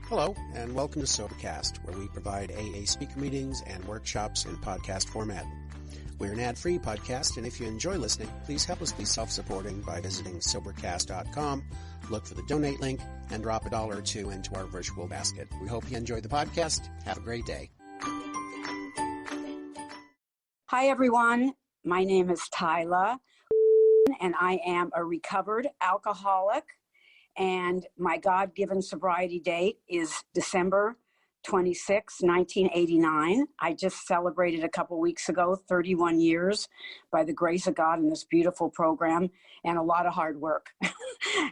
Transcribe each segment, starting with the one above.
Hello, and welcome to Sobercast, where we provide AA speaker meetings and workshops in podcast format. We're an ad-free podcast, and if you enjoy listening, please help us be self-supporting by visiting Sobercast.com, look for the donate link, and drop $1 or $2 into our virtual basket. We hope you enjoyed the podcast. Have a great day. Hi, everyone. My name is Tyla, and I am a recovered alcoholic. And my God-given sobriety date is December 26, 1989. I just celebrated a couple weeks ago, 31 years by the grace of God in this beautiful program and a lot of hard work.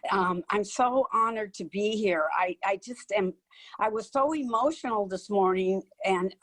I'm so honored to be here. I was so emotional this morning, and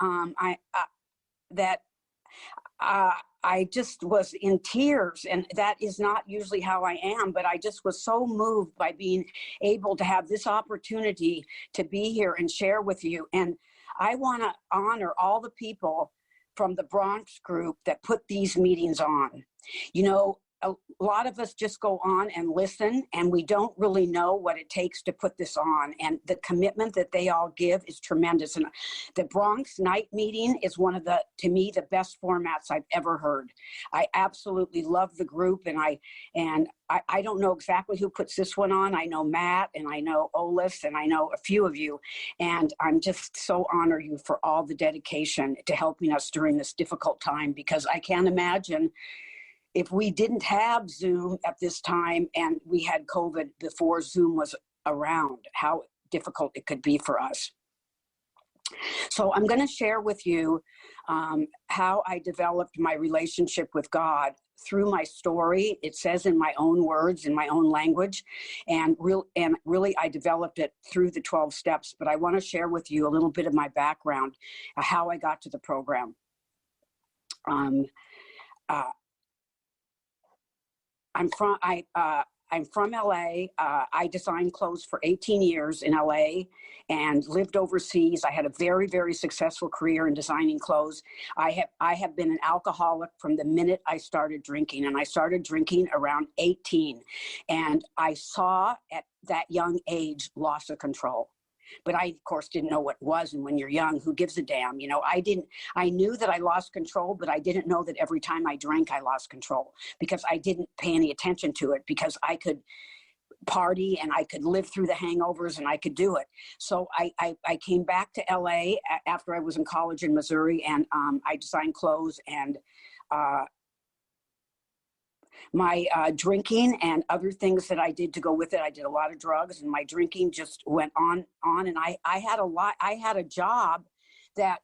I just was in tears, and that is not usually how I am, but I just was so moved by being able to have this opportunity to be here and share with you. And I want to honor all the people from the Bronx group that put these meetings on. You know, a lot of us just go on and listen, and we don't really know what it takes to put this on. And the commitment that they all give is tremendous. And the Bronx night meeting is one of to me, the best formats I've ever heard. I absolutely love the group, and I don't know exactly who puts this one on. I know Matt, and I know Olis, and I know a few of you. And I'm just so honored you for all the dedication to helping us during this difficult time, because I can't imagine if we didn't have Zoom at this time and we had COVID before Zoom was around, how difficult it could be for us. So I'm going to share with you how I developed my relationship with God through my story. It says in my own words, in my own language, and really I developed it through the 12 steps. But I want to share with you a little bit of my background, how I got to the program. I'm from LA. I designed clothes for 18 years in LA and lived overseas. I had a very, very successful career in designing clothes. I have been an alcoholic from the minute I started drinking, and I started drinking around 18. And I saw at that young age loss of control. But I, of course, didn't know what it was. And when you're young, who gives a damn? You know, I knew that I lost control, but I didn't know that every time I drank, I lost control, because I didn't pay any attention to it, because I could party and I could live through the hangovers and I could do it. So I came back to LA after I was in college in Missouri, and I designed clothes, and my drinking and other things that I did to go with it. I did a lot of drugs, and my drinking just went on. And I had a job that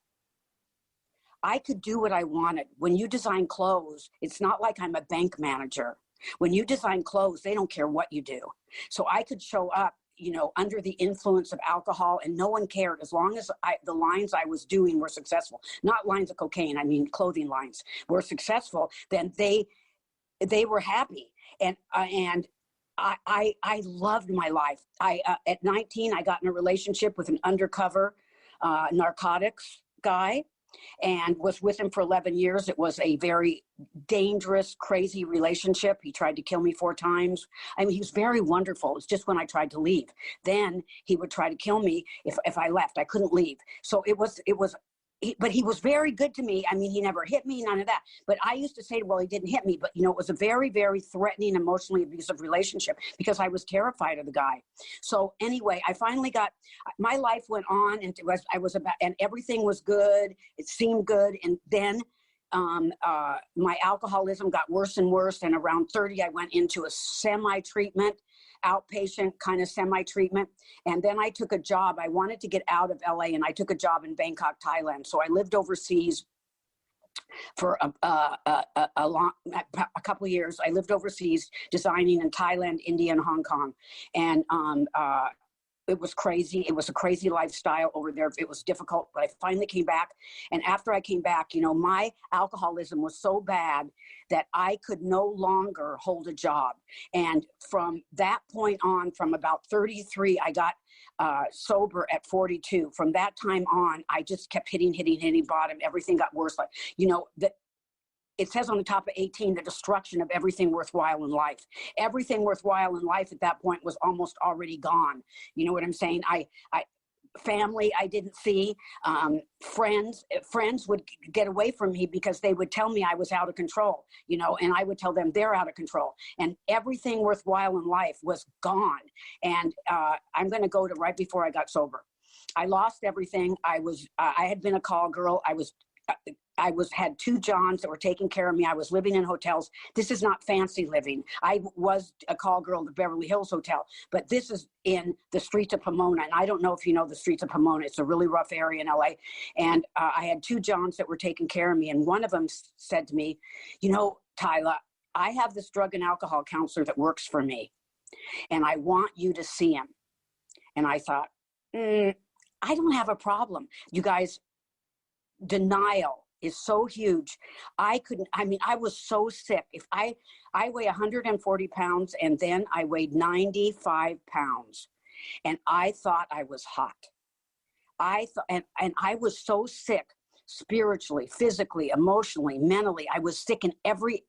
I could do what I wanted. When you design clothes, it's not like I'm a bank manager. When you design clothes, they don't care what you do. So I could show up, you know, under the influence of alcohol, and no one cared, as long as the lines I was doing were successful. Not lines of cocaine, I mean clothing lines were successful. Then they were happy, and I loved my life. At 19, I got in a relationship with an undercover narcotics guy, and was with him for 11 years. It was a very dangerous, crazy relationship. He tried to kill me 4 times. I mean, he was very wonderful. It's just when I tried to leave, then he would try to kill me if I left. I couldn't leave. So but he was very good to me. I mean, he never hit me, none of that. But I used to say, well, he didn't hit me. But, you know, it was a very, very threatening, emotionally abusive relationship, because I was terrified of the guy. So anyway, I finally my life went on, and and everything was good. It seemed good. And then my alcoholism got worse and worse. And around 30, I went into a semi-treatment, outpatient kind of semi-treatment. And then I took a job. I wanted to get out of LA, and I took a job in Bangkok, Thailand. So I lived overseas for a couple of years. I lived overseas designing in Thailand, India, and Hong Kong. And it was crazy. It was a crazy lifestyle over there. It was difficult, but I finally came back. And after I came back, you know, my alcoholism was so bad that I could no longer hold a job. And from that point on, from about 33, I got sober at 42. From that time on, I just kept hitting bottom. Everything got worse. Like, you know, it says on the top of 18, the destruction of everything worthwhile in life. Everything worthwhile in life at that point was almost already gone. You know what I'm saying? family I didn't see. Friends would get away from me because they would tell me I was out of control, you know, and I would tell them they're out of control. And everything worthwhile in life was gone. And I'm going to go to right before I got sober. I lost everything. I had been a call girl. Had 2 Johns that were taking care of me. I was living in hotels. This is not fancy living. I was a call girl at the Beverly Hills Hotel, but this is in the streets of Pomona. And I don't know if you know the streets of Pomona. It's a really rough area in LA. And I had 2 Johns that were taking care of me. And one of them said to me, you know, Tyla, I have this drug and alcohol counselor that works for me, and I want you to see him. And I thought, I don't have a problem. You guys, denial is so huge. I was so sick. If I weigh 140 pounds, and then I weighed 95 pounds, and I thought I was hot. And I was so sick spiritually, physically, emotionally, mentally. I was sick in every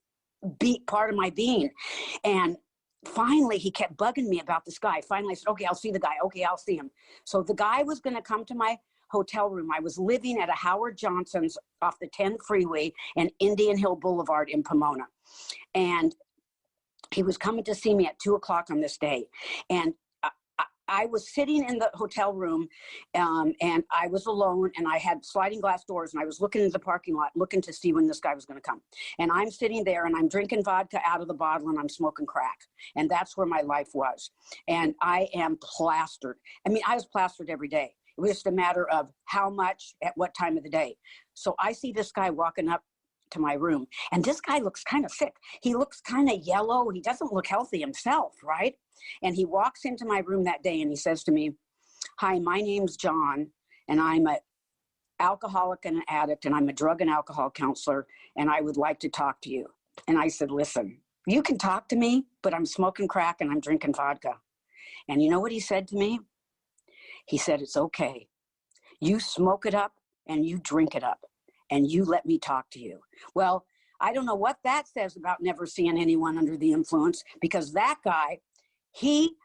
part of my being. And finally, he kept bugging me about this guy. Finally, I said, okay, I'll see the guy. Okay, I'll see him. So the guy was going to come to my hotel room. I was living at a Howard Johnson's off the 10 freeway and Indian Hill Boulevard in Pomona. And he was coming to see me at 2:00 on this day. And I was sitting in the hotel room, and I was alone, and I had sliding glass doors, and I was looking into the parking lot, looking to see when this guy was going to come. And I'm sitting there, and I'm drinking vodka out of the bottle, and I'm smoking crack. And that's where my life was. And I am plastered. I mean, I was plastered every day. It was just a matter of how much at what time of the day. So I see this guy walking up to my room, and this guy looks kind of sick. He looks kind of yellow. He doesn't look healthy himself, right? And he walks into my room that day, and he says to me, hi, my name's John, and I'm an alcoholic and an addict, and I'm a drug and alcohol counselor, and I would like to talk to you. And I said, listen, you can talk to me, but I'm smoking crack and I'm drinking vodka. And you know what he said to me? He said, it's okay. You smoke it up and you drink it up, and you let me talk to you. Well, I don't know what that says about never seeing anyone under the influence, because that guy, he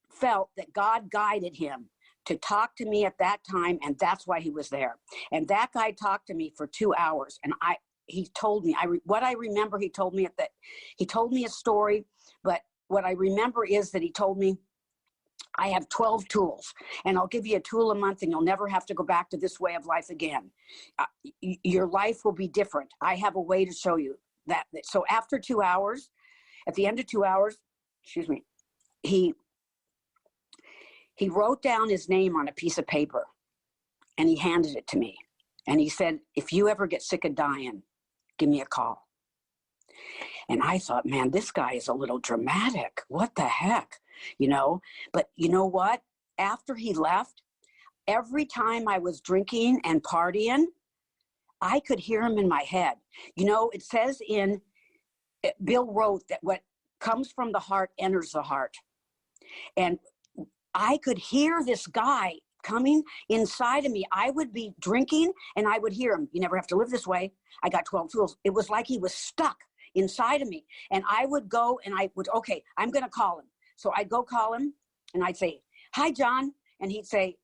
felt that God guided him to talk to me at that time, and that's why he was there. And that guy talked to me for 2 hours, and he told me, what I remember, he told me a story, but what I remember is that he told me, I have 12 tools, and I'll give you a tool a month, and you'll never have to go back to this way of life again. Your life will be different. I have a way to show you that. So after 2 hours, at the end of 2 hours, he wrote down his name on a piece of paper, and he handed it to me. And he said, if you ever get sick of dying, give me a call. And I thought, man, this guy is a little dramatic. What the heck? You know, but you know what? After he left, every time I was drinking and partying, I could hear him in my head. You know, it says Bill wrote that what comes from the heart enters the heart. And I could hear this guy coming inside of me. I would be drinking and I would hear him. You never have to live this way. I got 12 tools. It was like he was stuck inside of me. And I would go and okay, I'm going to call him. So I'd go call him, and I'd say, hi, John. And he'd say,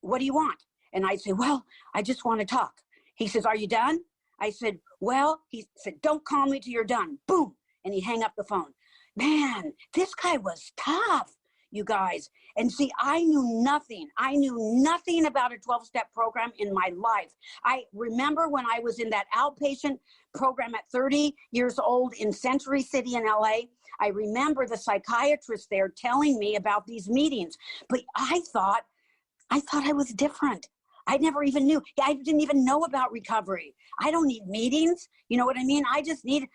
what do you want? And I'd say, well, I just want to talk. He says, are you done? I said, well, he said, don't call me till you're done. Boom. And he'd hang up the phone. Man, this guy was tough, you guys. And see, I knew nothing. I knew nothing about a 12-step program in my life. I remember when I was in that outpatient program at 30 years old in Century City in LA, I remember the psychiatrist there telling me about these meetings, but I thought I was different. I never even knew. I didn't even know about recovery. I don't need meetings. You know what I mean? I just need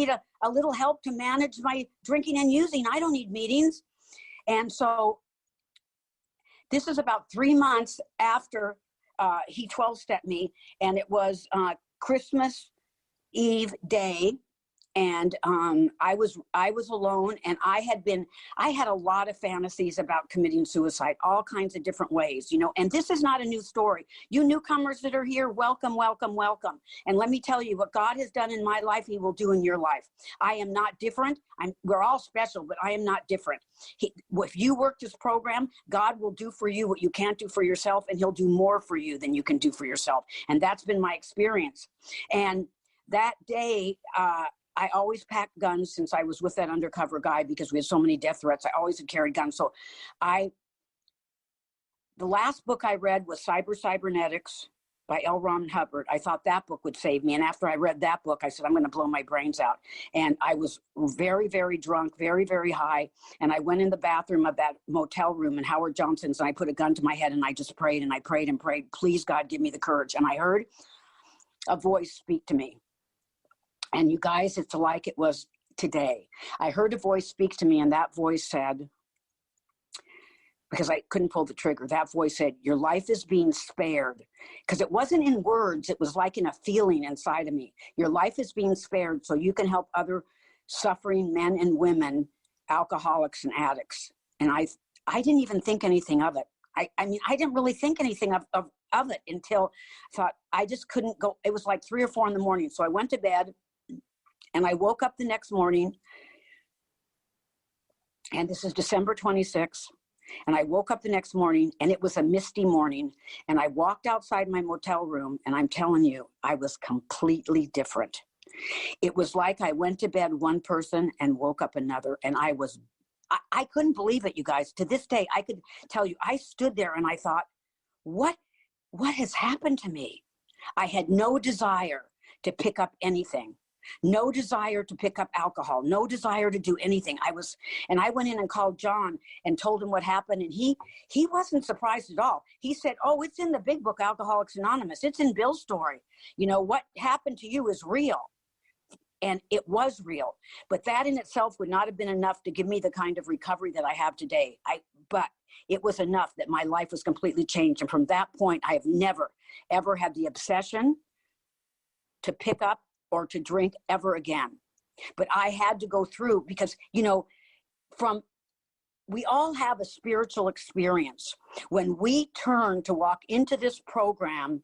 a little help to manage my drinking and using. I don't need meetings. And so this is about 3 months after he 12-stepped me, and it was Christmas Eve day, And I was alone, and I had a lot of fantasies about committing suicide, all kinds of different ways, you know. And this is not a new story. You newcomers that are here, welcome, welcome, welcome. And let me tell you what God has done in my life, he will do in your life. I am not different. We're all special, but I am not different. If you work this program, God will do for you what you can't do for yourself, and he'll do more for you than you can do for yourself. And that's been my experience. And that day, I always packed guns since I was with that undercover guy, because we had so many death threats. I always had carried guns. So the last book I read was Cybernetics by L. Ron Hubbard. I thought that book would save me. And after I read that book, I said, I'm going to blow my brains out. And I was very, very drunk, very, very high. And I went in the bathroom of that motel room in Howard Johnson's, and I put a gun to my head, and I just prayed and I prayed and prayed. Please, God, give me the courage. And I heard a voice speak to me. And you guys, it's like it was today. I heard a voice speak to me, and that voice said, because I couldn't pull the trigger, that voice said, your life is being spared. Because it wasn't in words, it was like in a feeling inside of me. Your life is being spared so you can help other suffering men and women, alcoholics and addicts. And I didn't even think anything of it. I mean, I didn't really think anything of it until I thought I just couldn't go. It was like 3 or 4 in the morning. So I went to bed. And I woke up the next morning, and this is December 26th, and I woke up the next morning, and it was a misty morning, and I walked outside my motel room, and I'm telling you, I was completely different. It was like I went to bed one person and woke up another, and I couldn't believe it, you guys. To this day, I could tell you, I stood there and I thought, what has happened to me? I had no desire to pick up anything. No desire to pick up alcohol, no desire to do anything. I went in and called John and told him what happened. And he wasn't surprised at all. He said, oh, it's in the big book, Alcoholics Anonymous. It's in Bill's story. You know, what happened to you is real. And it was real. But that in itself would not have been enough to give me the kind of recovery that I have today. But it was enough that my life was completely changed. And from that point, I have never, ever had the obsession to pick up or to drink ever again. But I had to go through, because, you know, we all have a spiritual experience. When we turn to walk into this program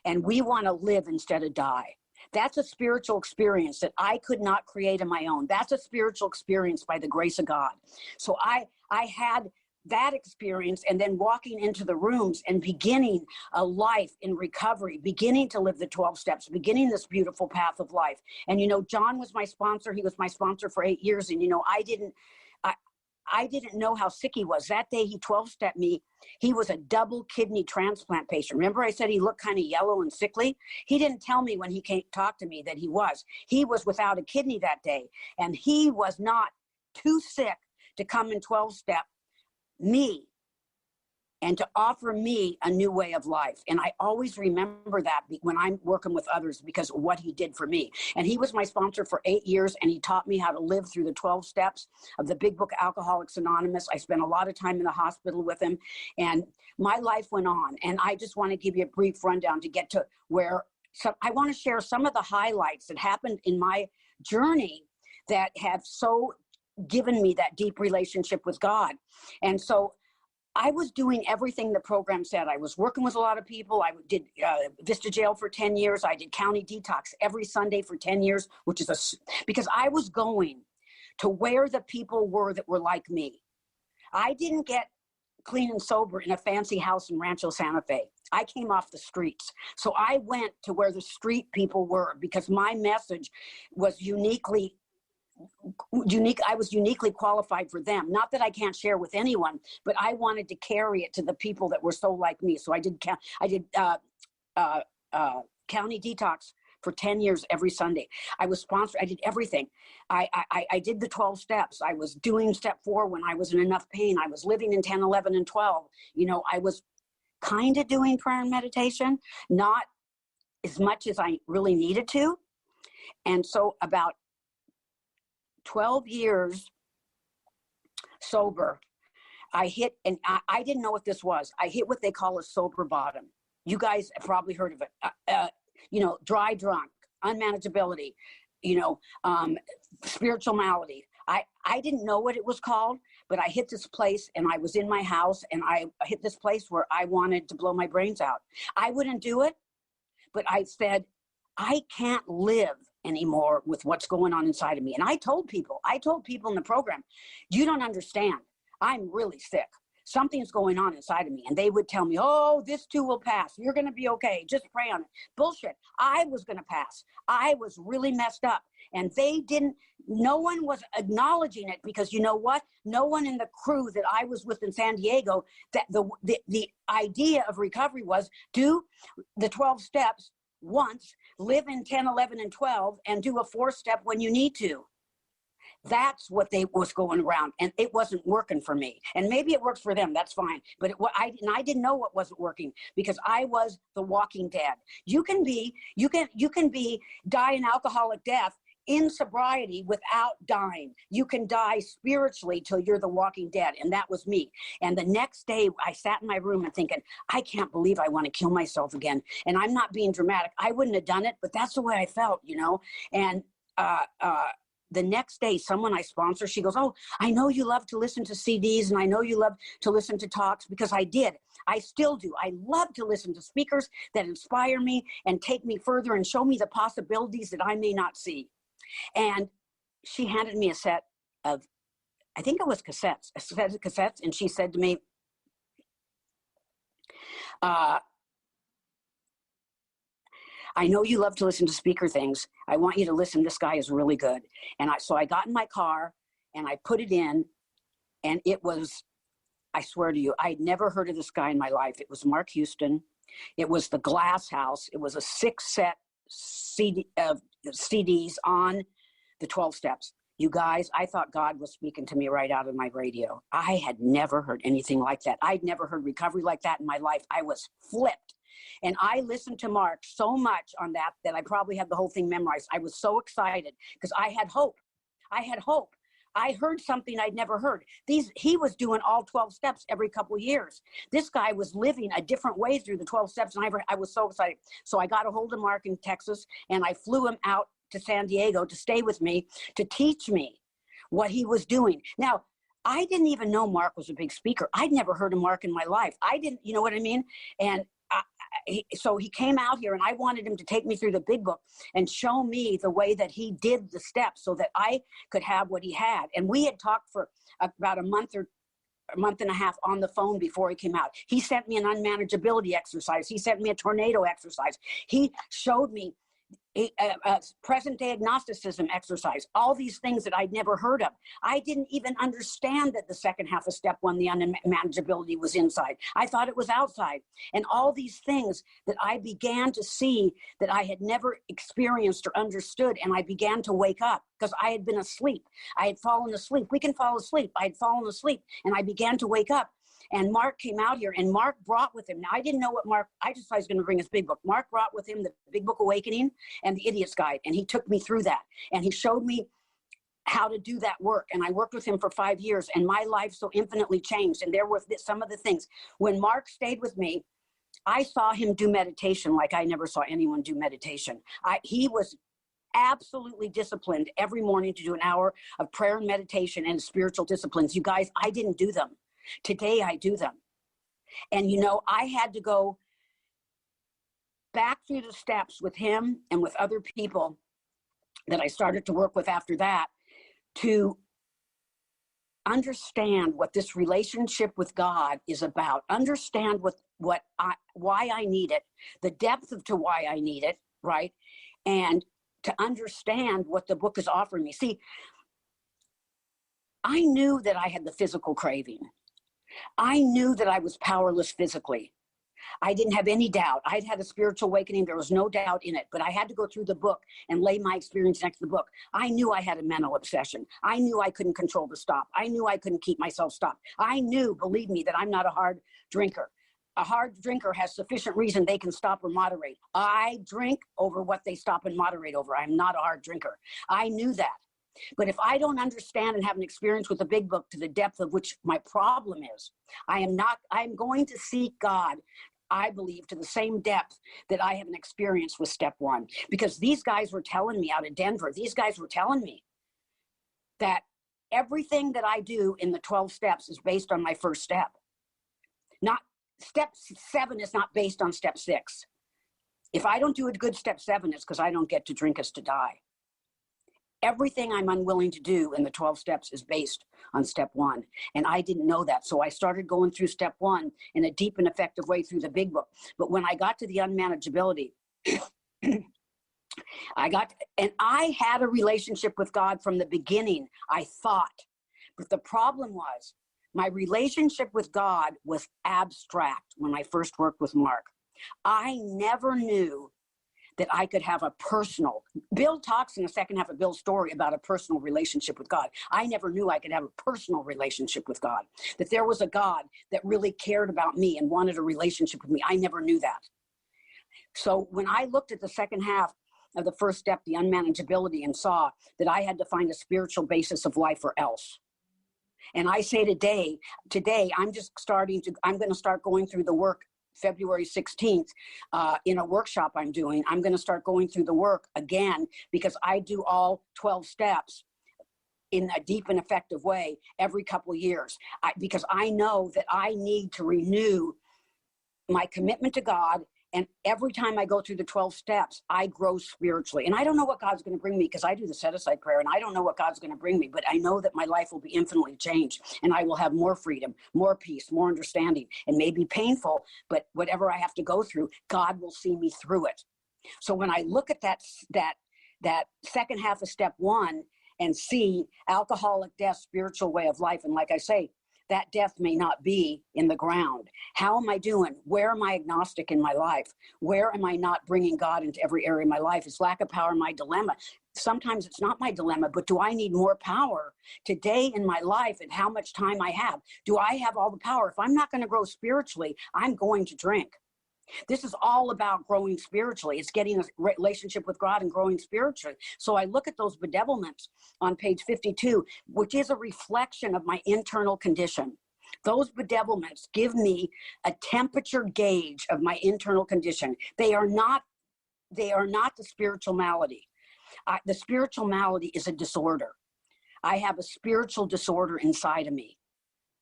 and we want to live instead of die, that's a spiritual experience that I could not create on my own. That's a spiritual experience by the grace of God. So I had that experience, and then walking into the rooms and beginning a life in recovery, beginning to live the 12 steps, beginning this beautiful path of life. And, you know, John was my sponsor. He was my sponsor for 8 years. And, you know, I didn't know how sick he was. That day he 12-stepped me. He was a double kidney transplant patient. Remember I said he looked kind of yellow and sickly? He didn't tell me when he came talk to me that he was. He was without a kidney that day. And he was not too sick to come and 12-step me and to offer me a new way of life. And I always remember that when I'm working with others, because of what he did for me. And he was my sponsor for 8 years, and he taught me how to live through the 12 steps of the big book, Alcoholics Anonymous. I spent a lot of time in the hospital with him, and my life went on. And I just want to give you a brief rundown to get to where I want to share some of the highlights that happened in my journey that have so given me that deep relationship with God. And so I was doing everything the program said. I was working with a lot of people. I did Vista Jail for 10 years. I did county detox every Sunday for 10 years, because I was going to where the people were that were like me. I didn't get clean and sober in a fancy house in Rancho Santa Fe. I came off the streets. So I went to where the street people were, because my message was unique. I was uniquely qualified for them. Not that I can't share with anyone, but I wanted to carry it to the people that were so like me. So I did county detox for 10 years every Sunday. I was sponsored. I did everything. I did the 12 steps. I was doing step 4 when I was in enough pain. I was living in 10, 11, and 12. You know, I was kind of doing prayer and meditation, not as much as I really needed to. And so about 12 years sober, I hit, and I didn't know what this was. I hit what they call a sober bottom. You guys have probably heard of it. You know, dry drunk, unmanageability, spiritual malady. I didn't know what it was called, but I hit this place and I was in my house and I hit this place where I wanted to blow my brains out. I wouldn't do it, but I said, I can't live anymore with what's going on inside of me. And I told people in the program, you don't understand. I'm really sick. Something's going on inside of me. And they would tell me, oh, this too will pass. You're going to be okay. Just pray on it. Bullshit. I was going to pass. I was really messed up. And no one was acknowledging it, because you know what? No one in the crew that I was with in San Diego, that the idea of recovery was do the 12 steps once, live in 10, 11, and 12, and do a 4-step when you need to. That's what was going around, and it wasn't working for me. And maybe it works for them. That's fine. But I didn't know what wasn't working, because I was the walking dead. You can die an alcoholic death in sobriety without dying. You can die spiritually till you're the walking dead. And that was me. And the next day I sat in my room and thinking, I can't believe I want to kill myself again. And I'm not being dramatic. I wouldn't have done it, but that's the way I felt, And, the next day, someone I sponsor, she goes, oh, I know you love to listen to CDs and I know you love to listen to talks, because I did. I still do. I love to listen to speakers that inspire me and take me further and show me the possibilities that I may not see. And she handed me a set of, I think it was cassettes, and she said to me, I know you love to listen to speaker things. I want you to listen. This guy is really good. And so I got in my car and I put it in, and it was, I swear to you, I'd never heard of this guy in my life. It was Mark Houston. It was the Glass House. It was a 6-set CDs on the 12 steps. You guys, I thought God was speaking to me right out of my radio. I had never heard anything like that. I'd never heard recovery like that in my life. I was flipped. And I listened to Mark so much on that I probably had the whole thing memorized. I was so excited because I had hope. I heard something I'd never heard. He was doing all 12 steps every couple of years. This guy was living a different way through the 12 steps, and I was so excited. So I got a hold of Mark in Texas, and I flew him out to San Diego to stay with me, to teach me what he was doing. Now, I didn't even know Mark was a big speaker. I'd never heard of Mark in my life. I didn't, you know what I mean? And so he came out here, and I wanted him to take me through the Big Book and show me the way that he did the steps so that I could have what he had. And we had talked for about a month and a half on the phone before he came out. He sent me an unmanageability exercise. He sent me a tornado exercise. He showed me a present day agnosticism exercise, all these things that I'd never heard of. I didn't even understand that the second half of step 1, the unmanageability, was inside. I thought it was outside. And all these things that I began to see that I had never experienced or understood, and I began to wake up because I had been asleep. I had fallen asleep. We can fall asleep. I had fallen asleep, and I began to wake up. And Mark came out here, and Mark brought with him, now I didn't know what Mark, I just thought he was going to bring his Big Book. Mark brought with him the Big Book Awakening and the Idiot's Guide, and he took me through that. And he showed me how to do that work. And I worked with him for 5 years, and my life so infinitely changed. And there were some of the things. When Mark stayed with me, I saw him do meditation like I never saw anyone do meditation. He was absolutely disciplined every morning to do an hour of prayer and meditation and spiritual disciplines. You guys, I didn't do them. Today I do them. And I had to go back through the steps with him and with other people that I started to work with after that to understand what this relationship with God is about, understand why I need it, the depth to why I need it, right? And to understand what the book is offering me. See, I knew that I had the physical craving. I knew that I was powerless physically. I didn't have any doubt. I'd had a spiritual awakening. There was no doubt in it, but I had to go through the book and lay my experience next to the book. I knew I had a mental obsession. I knew I couldn't control the stop. I knew I couldn't keep myself stopped. I knew, believe me, that I'm not a hard drinker. A hard drinker has sufficient reason they can stop or moderate. I drink over what they stop and moderate over. I'm not a hard drinker. I knew that. But if I don't understand and have an experience with the Big Book to the depth of which my problem is, I'm going to seek God. I believe, to the same depth that I have an experience with step one. Because these guys were telling me out of Denver, these guys were telling me that everything that I do in the 12 steps is based on my first step. Not step 7 is not based on step 6. If I don't do a good step 7, it's because I don't get to drink us to die. Everything I'm unwilling to do in the 12 steps is based on step 1. And I didn't know that. So I started going through step 1 in a deep and effective way through the big book. But when I got to the unmanageability, I had a relationship with God from the beginning, I thought. But the problem was my relationship with God was abstract when I first worked with Mark. I never knew that I could have a personal, Bill talks in the second half of Bill's story about a personal relationship with God. I never knew I could have a personal relationship with God, that there was a God that really cared about me and wanted a relationship with me. I never knew that. So when I looked at the second half of the first step, the unmanageability, and saw that I had to find a spiritual basis of life or else. And I say today, I'm going to start going through the work February 16th in a workshop I'm doing. I'm going to start going through the work again because I do all 12 steps in a deep and effective way every couple of years because I know that I need to renew my commitment to God. And every time I go through the 12 steps, I grow spiritually. And I don't know what God's going to bring me because I do the set-aside prayer, and I don't know what God's going to bring me, but I know that my life will be infinitely changed, and I will have more freedom, more peace, more understanding. It may be painful, but whatever I have to go through, God will see me through it. So when I look at that second half of step 1 and see alcoholic death, spiritual way of life, and like I say, that death may not be in the ground. How am I doing? Where am I agnostic in my life? Where am I not bringing God into every area of my life? Is lack of power my dilemma? Sometimes it's not my dilemma, but do I need more power today in my life and how much time I have? Do I have all the power? If I'm not going to grow spiritually, I'm going to drink. This is all about growing spiritually. It's getting a relationship with God and growing spiritually. So I look at those bedevilments on page 52, which is a reflection of my internal condition. Those bedevilments give me a temperature gauge of my internal condition. They are not the spiritual malady. The spiritual malady is a disorder. I have a spiritual disorder inside of me.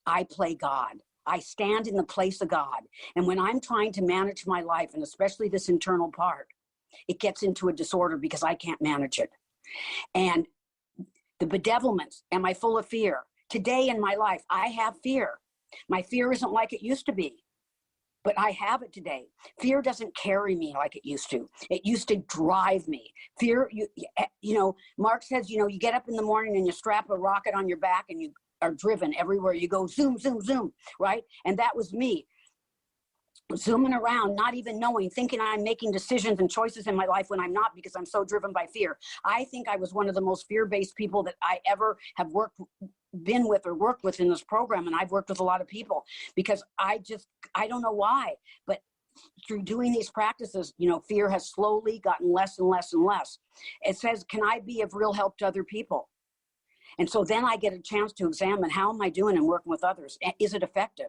I play God. I stand in the place of God. And when I'm trying to manage my life, and especially this internal part, it gets into a disorder because I can't manage it. And the bedevilments, am I full of fear? Today in my life, I have fear. My fear isn't like it used to be, but I have it today. Fear doesn't carry me like it used to. It used to drive me. Fear, you know, Mark says, you know, you get up in the morning and you strap a rocket on your back and you are driven everywhere you go, zoom, zoom, zoom, right? And that was me, zooming around, not even knowing, thinking I'm making decisions and choices in my life when I'm not because I'm so driven by fear. I think I was one of the most fear-based people that I ever have been with or worked with in this program. And I've worked with a lot of people because I don't know why, but through doing these practices, you know, fear has slowly gotten less and less and less. It says, can I be of real help to other people? And so then I get a chance to examine, how am I doing in working with others? Is it effective?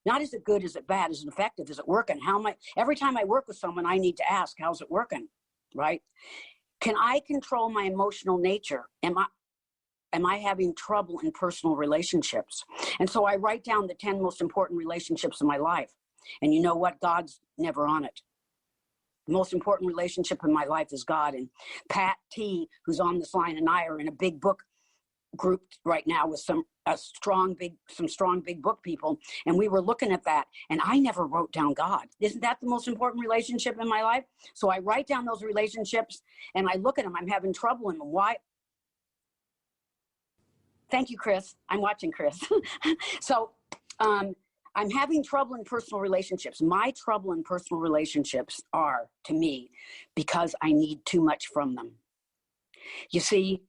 Not is it good, is it bad? Is it effective? Is it working? Every time I work with someone, I need to ask, how's it working, right? Can I control my emotional nature? Am I having trouble in personal relationships? And so I write down the 10 most important relationships in my life. And you know what? God's never on it. The most important relationship in my life is God. And Pat T, who's on this line, and I are in a big book group right now with some strong big book people, and we were looking at that, and I never wrote down God. Isn't that the most important relationship in my life? So I write down those relationships and I look at them. I'm having trouble in them. Why? Thank you, Chris. I'm watching Chris. So I'm having trouble in personal relationships. My trouble in personal relationships are, to me, because I need too much from them. You see,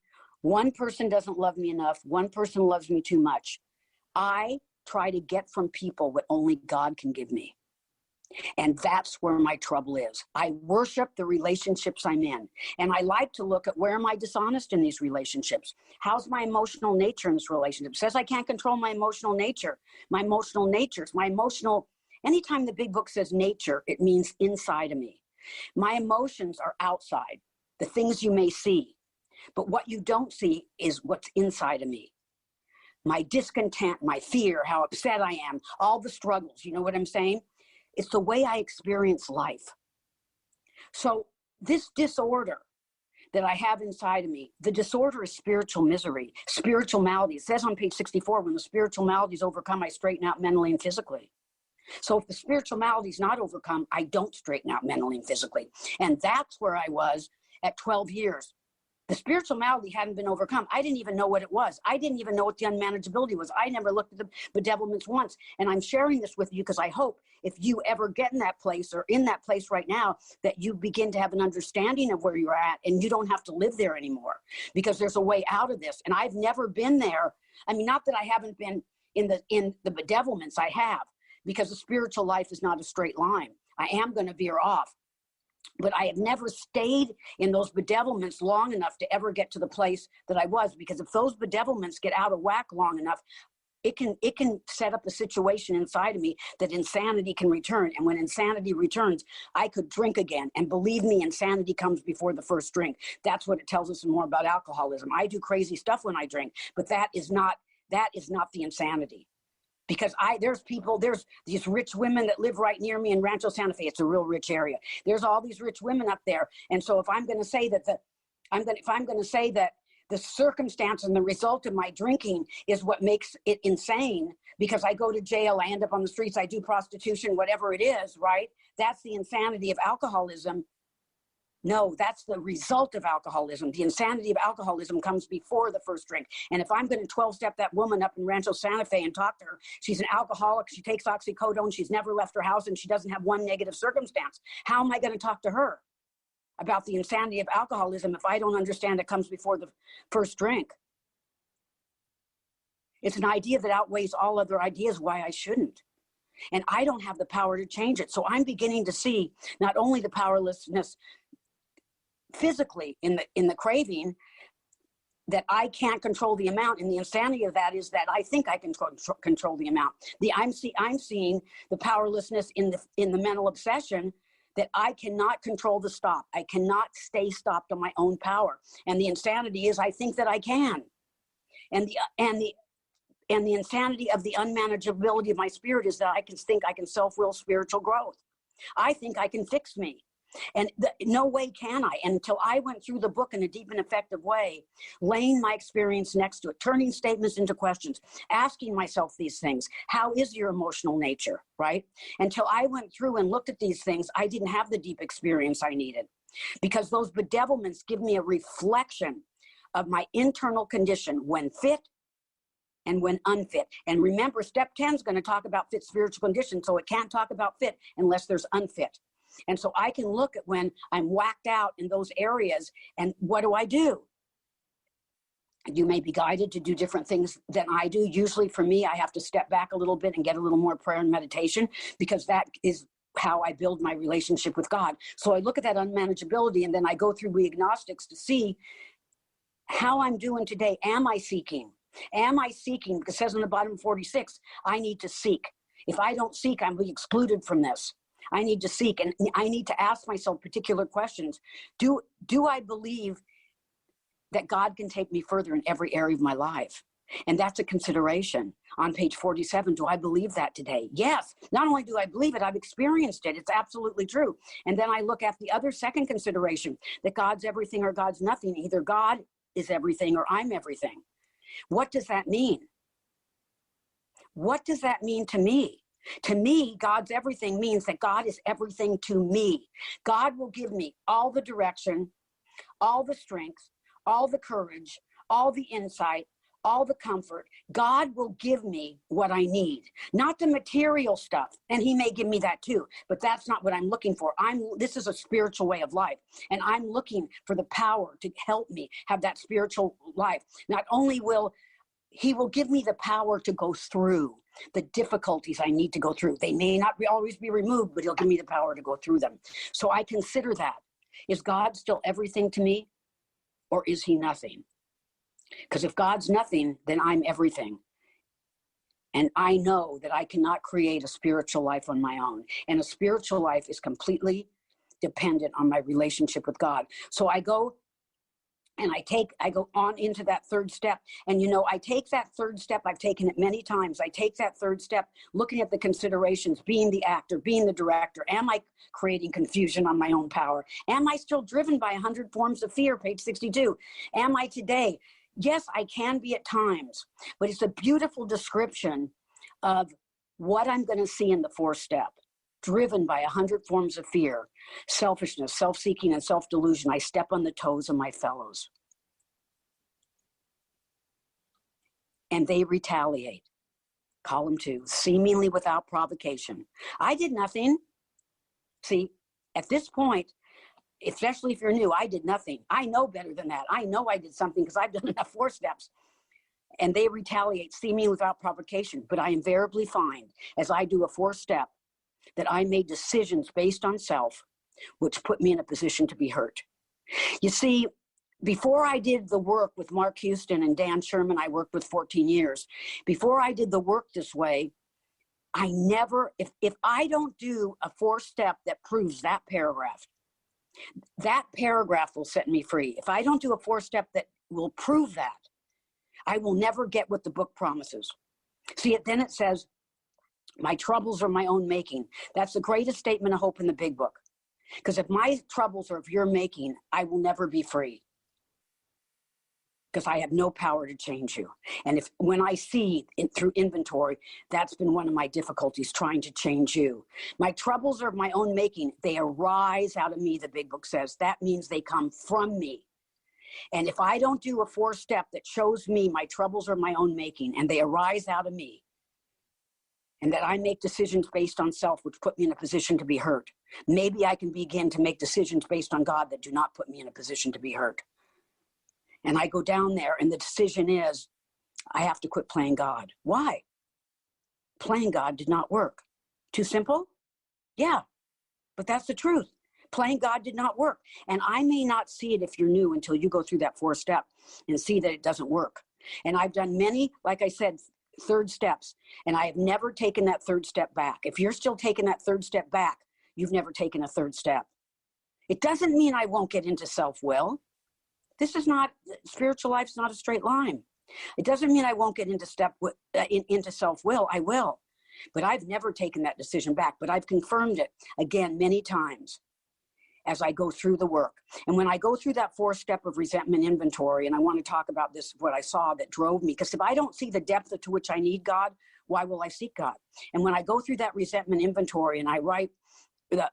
one person doesn't love me enough. One person loves me too much. I try to get from people what only God can give me. And that's where my trouble is. I worship the relationships I'm in. And I like to look at, where am I dishonest in these relationships? How's my emotional nature in this relationship? It says I can't control my emotional nature. My emotional Anytime the big book says nature, it means inside of me. My emotions are outside, the things you may see. But what you don't see is what's inside of me. My discontent, my fear, how upset I am, all the struggles, you know what I'm saying? It's the way I experience life. So this disorder that I have inside of me, the disorder is spiritual misery, spiritual malady. It says on page 64, when the spiritual malady is overcome, I straighten out mentally and physically. So if the spiritual malady is not overcome, I don't straighten out mentally and physically. And that's where I was at 12 years. The spiritual malady hadn't been overcome. I didn't even know what it was. I didn't even know what the unmanageability was. I never looked at the bedevilments once. And I'm sharing this with you because I hope if you ever get in that place or in that place right now, that you begin to have an understanding of where you're at and you don't have to live there anymore, because there's a way out of this. And I've never been there. I mean, not that I haven't been in the bedevilments, I have, because the spiritual life is not a straight line. I am going to veer off. But I have never stayed in those bedevilments long enough to ever get to the place that I was, because if those bedevilments get out of whack long enough, it can set up a situation inside of me that insanity can return. And when insanity returns, I could drink again. And believe me, insanity comes before the first drink. That's what it tells us more about alcoholism. I do crazy stuff when I drink, but that is not the insanity. Because there's these rich women that live right near me in Rancho Santa Fe. It's a real rich area. There's all these rich women up there. And so if I'm going to say that the circumstance and the result of my drinking is what makes it insane, because I go to jail, I end up on the streets, I do prostitution, whatever it is, right? That's the insanity of alcoholism. No, that's the result of alcoholism. The insanity of alcoholism comes before the first drink. And if I'm going to 12-step that woman up in Rancho Santa Fe and talk to her, she's an alcoholic, she takes oxycodone, she's never left her house, and she doesn't have one negative circumstance. How am I going to talk to her about the insanity of alcoholism if I don't understand it comes before the first drink? It's an idea that outweighs all other ideas why I shouldn't. And I don't have the power to change it. So I'm beginning to see not only the powerlessness physically in the craving, that I can't control the amount, and the insanity of that is that I think I can control the amount. I'm seeing the powerlessness in the mental obsession, that I cannot control the stop. I cannot stay stopped on my own power. And the insanity is I think that I can. And the insanity of the unmanageability of my spirit is that I can think I can self-will spiritual growth. I think I can fix me. And no way can I. And until I went through the book in a deep and effective way, laying my experience next to it, turning statements into questions, asking myself these things. How is your emotional nature, right? Until I went through and looked at these things, I didn't have the deep experience I needed, because those bedevilments give me a reflection of my internal condition when fit and when unfit. And remember, step 10 is going to talk about fit spiritual condition, so it can't talk about fit unless there's unfit. And so I can look at when I'm whacked out in those areas, and what do? You may be guided to do different things than I do. Usually for me, I have to step back a little bit and get a little more prayer and meditation, because that is how I build my relationship with God. So I look at that unmanageability, and then I go through We Agnostics to see how I'm doing today. Am I seeking? Because it says on the bottom of 46, I need to seek. If I don't seek, I'm excluded from this. I need to seek, and I need to ask myself particular questions. Do I believe that God can take me further in every area of my life? And that's a consideration on page 47. Do I believe that today? Yes. Not only do I believe it, I've experienced it. It's absolutely true. And then I look at the other second consideration, that God's everything or God's nothing. Either God is everything or I'm everything. What does that mean? What does that mean to me? To me, God's everything means that God is everything to me. God will give me all the direction, all the strength, all the courage, all the insight, all the comfort. God will give me what I need, not the material stuff. And he may give me that too, but that's not what I'm looking for. This is a spiritual way of life, and I'm looking for the power to help me have that spiritual life. Not only will he give me the power to go through the difficulties I need to go through. They may not always be removed, but he'll give me the power to go through them. So I consider that. Is God still everything to me, or is he nothing? Because if God's nothing, then I'm everything. And I know that I cannot create a spiritual life on my own. And a spiritual life is completely dependent on my relationship with God. So I go and I go on into that third step. And, I take that third step. I've taken it many times. I take that third step, looking at the considerations, being the actor, being the director. Am I creating confusion on my own power? Am I still driven by 100 forms of fear? Page 62. Am I today? Yes, I can be at times, but it's a beautiful description of what I'm going to see in the fourth step. Driven by 100 forms of fear, selfishness, self-seeking, and self-delusion, I step on the toes of my fellows. And they retaliate. Column 2, seemingly without provocation. I did nothing. See, at this point, especially if you're new, I did nothing. I know better than that. I know I did something because I've done enough 4 steps. And they retaliate, seemingly without provocation. But I invariably find, as I do a 4th step, that I made decisions based on self, which put me in a position to be hurt. You see, before I did the work with Mark Houston and Dan Sherman, I worked with 14 years. Before I did the work this way, I never, if I don't do a 4th step that proves that paragraph will set me free. If I don't do a 4th step that will prove that, I will never get what the book promises. See, then it says, my troubles are my own making. That's the greatest statement of hope in the Big Book. Because if my troubles are of your making, I will never be free. Because I have no power to change you. And when I see through inventory, that's been one of my difficulties, trying to change you. My troubles are of my own making. They arise out of me, the Big Book says. That means they come from me. And if I don't do a 4th step that shows me my troubles are my own making and they arise out of me, and that I make decisions based on self, which put me in a position to be hurt, maybe I can begin to make decisions based on God that do not put me in a position to be hurt. And I go down there, and the decision is, I have to quit playing God. Why? Playing God did not work. Too simple? Yeah, but that's the truth. Playing God did not work. And I may not see it if you're new until you go through that 4th step and see that it doesn't work. And I've done many, like I said, 3rd steps, and I have never taken that 3rd step back. If you're still taking that 3rd step back, you've never taken a 3rd step. It doesn't mean I won't get into self-will. Spiritual life's not a straight line. It doesn't mean I won't get into into self-will. I will. But I've never taken that decision back, but I've confirmed it again many times as I go through the work. And when I go through that 4th step of resentment inventory, and I want to talk about this, what I saw that drove me, because if I don't see the depth to which I need God, why will I seek God? And when I go through that resentment inventory and I write the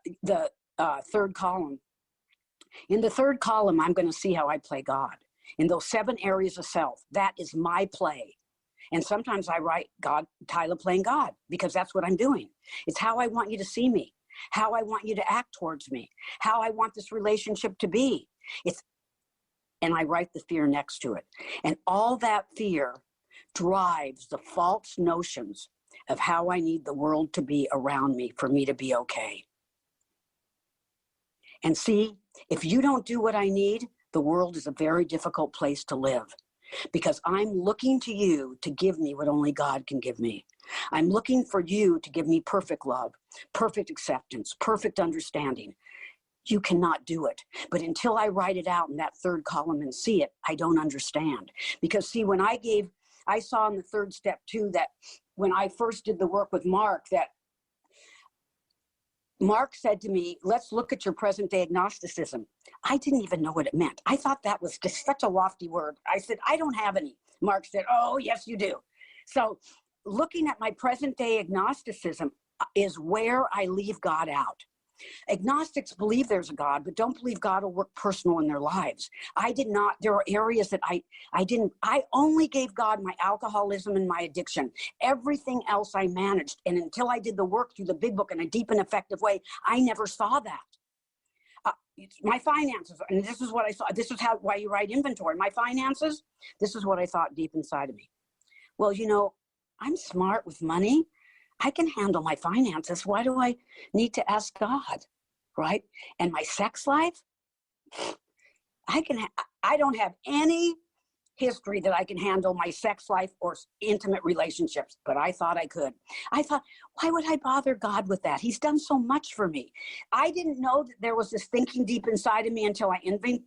3rd column, in the 3rd column, I'm going to see how I play God. In those 7 areas of self, that is my play. And sometimes I write God, Tyla playing God, because that's what I'm doing. It's how I want you to see me, how I want you to act towards me, how I want this relationship to be. And I write the fear next to it. And all that fear drives the false notions of how I need the world to be around me for me to be okay. And see, if you don't do what I need, the world is a very difficult place to live, because I'm looking to you to give me what only God can give me. I'm looking for you to give me perfect love, perfect acceptance, perfect understanding. You cannot do it. But until I write it out in that 3rd column and see it, I don't understand. Because see, when I saw in the 3rd step too, that when I first did the work with Mark, that Mark said to me, let's look at your present day agnosticism. I didn't even know what it meant. I thought that was just such a lofty word. I said, I don't have any. Mark said, oh, yes, you do. So looking at my present day agnosticism is where I leave God out. Agnostics believe there's a God, but don't believe God will work personal in their lives. I did not. There are areas that I didn't. I only gave God my alcoholism and my addiction. Everything else I managed. And until I did the work through the Big Book in a deep and effective way, I never saw that. My finances, and this is what I saw. This is why you write inventory. My finances, this is what I thought deep inside of me. Well, I'm smart with money. I can handle my finances. Why do I need to ask God, right? And my sex life, I don't have any history that I can handle my sex life or intimate relationships, but I thought I could. I thought, why would I bother God with that? He's done so much for me. I didn't know that there was this thinking deep inside of me until I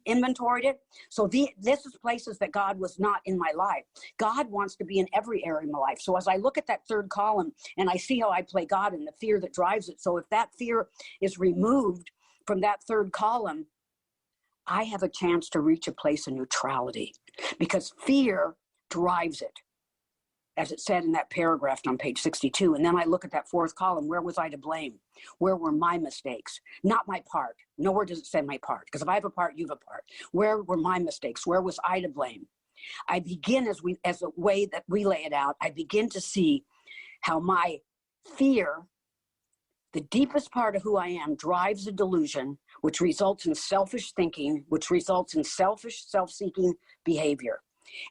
inventoried it. So this is places that God was not in my life. God wants to be in every area of my life. So as I look at that third column and I see how I play God and the fear that drives it. So if that fear is removed from that third column, I have a chance to reach a place of neutrality, because fear drives it, as it said in that paragraph on page 62. And then I look at that fourth column. Where was I to blame? Where were my mistakes? Not my part. Nowhere does it say my part, because if I have a part, you have a part. Where were my mistakes? Where was I to blame? I begin, as a way that we lay it out, I begin to see how my fear, the deepest part of who I am, drives a delusion, which results in selfish thinking, which results in selfish, self-seeking behavior.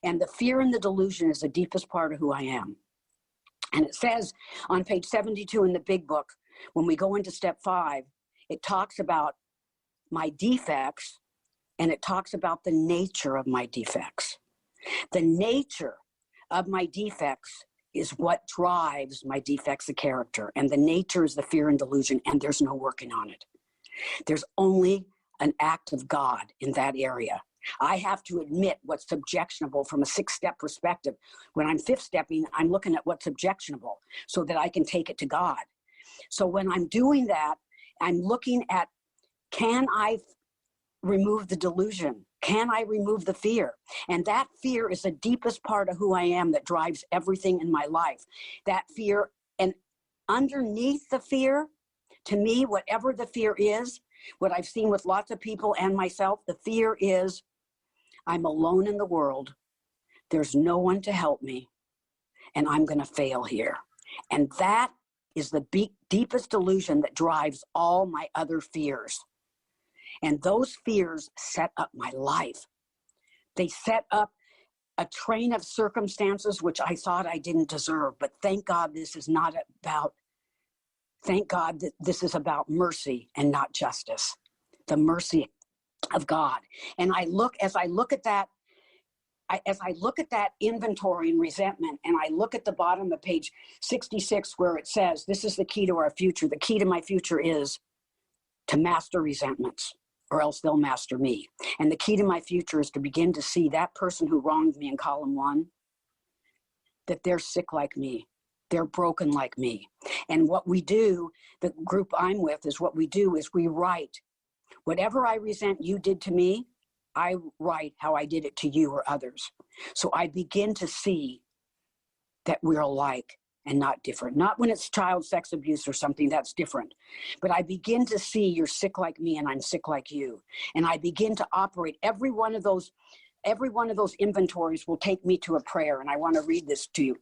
And the fear and the delusion is the deepest part of who I am. And it says on page 72 in the Big Book, when we go into step 5, it talks about my defects, and it talks about the nature of my defects. The nature of my defects is what drives my defects of character. And the nature is the fear and delusion, and there's no working on it. There's only an act of God in that area. I have to admit what's objectionable from a 6-step perspective. When I'm 5th stepping, I'm looking at what's objectionable so that I can take it to God. So when I'm doing that, I'm looking at, can I remove the delusion? Can I remove the fear? And that fear is the deepest part of who I am that drives everything in my life. That fear, and underneath the fear, to me, whatever the fear is, what I've seen with lots of people and myself, the fear is I'm alone in the world. There's no one to help me, and I'm going to fail here. And that is the deepest delusion that drives all my other fears. And those fears set up my life. They set up a train of circumstances which I thought I didn't deserve. But thank God this is not about, thank God that this is about mercy and not justice. The mercy of God. And as I look at that inventory and resentment, and I look at the bottom of page 66 where it says, this is the key to our future. The key to my future is to master resentments, or else they'll master me. And the key to my future is to begin to see that person who wronged me in column 1, that they're sick like me. They're broken like me. And what we do, the group I'm with, is what we do is we write. Whatever I resent you did to me, I write how I did it to you or others. So I begin to see that we're alike and not different. Not when it's child sex abuse or something, that's different. But I begin to see you're sick like me and I'm sick like you. And I begin to operate. Every one of those inventories will take me to a prayer. And I want to read this to you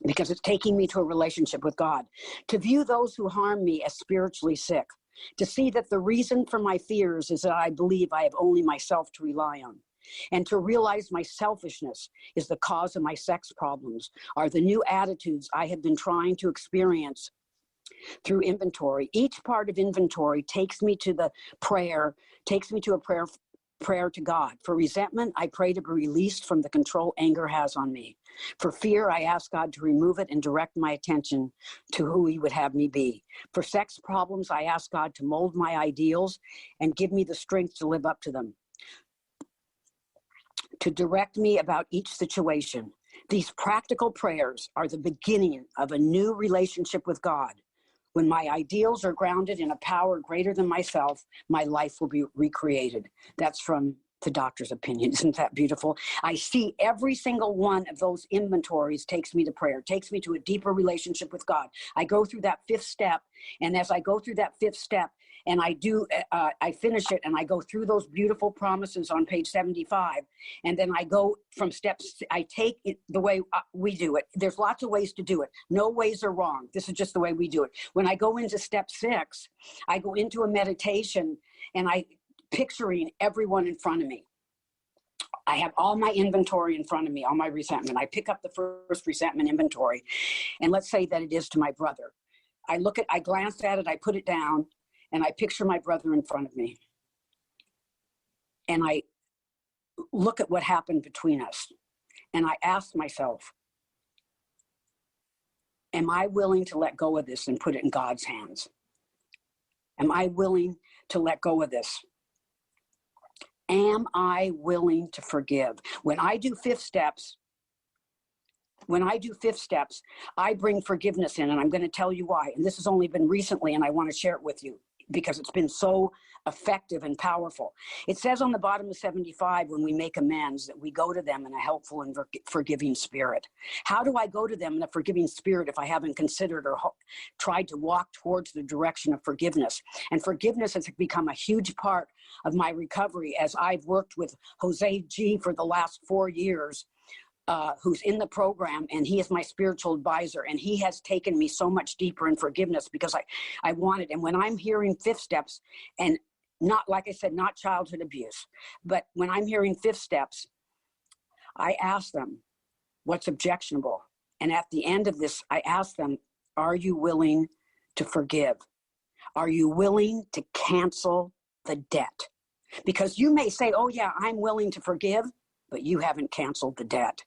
because it's taking me to a relationship with God. To view those who harm me as spiritually sick. To see that the reason for my fears is that I believe I have only myself to rely on. And to realize my selfishness is the cause of my sex problems, are the new attitudes I have been trying to experience through inventory. Each part of inventory takes me to a prayer to God. For resentment, I pray to be released from the control anger has on me. For fear, I ask God to remove it and direct my attention to who he would have me be. For sex problems, I ask God to mold my ideals and give me the strength to live up to them. To direct me about each situation. These practical prayers are the beginning of a new relationship with God. When my ideals are grounded in a power greater than myself, my life will be recreated. That's from the doctor's opinion. Isn't that beautiful? I see every single one of those inventories takes me to prayer, takes me to a deeper relationship with God. I go through that 5th step, and as I go through that 5th step, and I finish it, and I go through those beautiful promises on page 75, and then I go from steps, I take it the way we do it. There's lots of ways to do it. No ways are wrong. This is just the way we do it. When I go into step 6, I go into a meditation, and I picturing everyone in front of me. I have all my inventory in front of me, all my resentment. I pick up the first resentment inventory, and let's say that it is to my brother. I glance at it, I put it down, and I picture my brother in front of me. And I look at what happened between us. And I asked myself, am I willing to let go of this and put it in God's hands? Am I willing to let go of this? Am I willing to forgive? When I do fifth steps, I bring forgiveness in, and I'm going to tell you why. And this has only been recently, and I want to share it with you because it's been so effective and powerful. It says on the bottom of 75, when we make amends, that we go to them in a helpful and forgiving spirit. How do I go to them in a forgiving spirit if I haven't considered or tried to walk towards the direction of forgiveness? And forgiveness has become a huge part of my recovery as I've worked with Jose G for the last 4 years. Who's in the program, and he is my spiritual advisor, and he has taken me so much deeper in forgiveness because I wanted. And when I'm hearing fifth steps, and not, like I said, not childhood abuse, but when I'm hearing fifth steps, I ask them what's objectionable. And at the end of this, I ask them, are you willing to forgive? Are you willing to cancel the debt? Because you may say, oh yeah, I'm willing to forgive, but you haven't canceled the debt.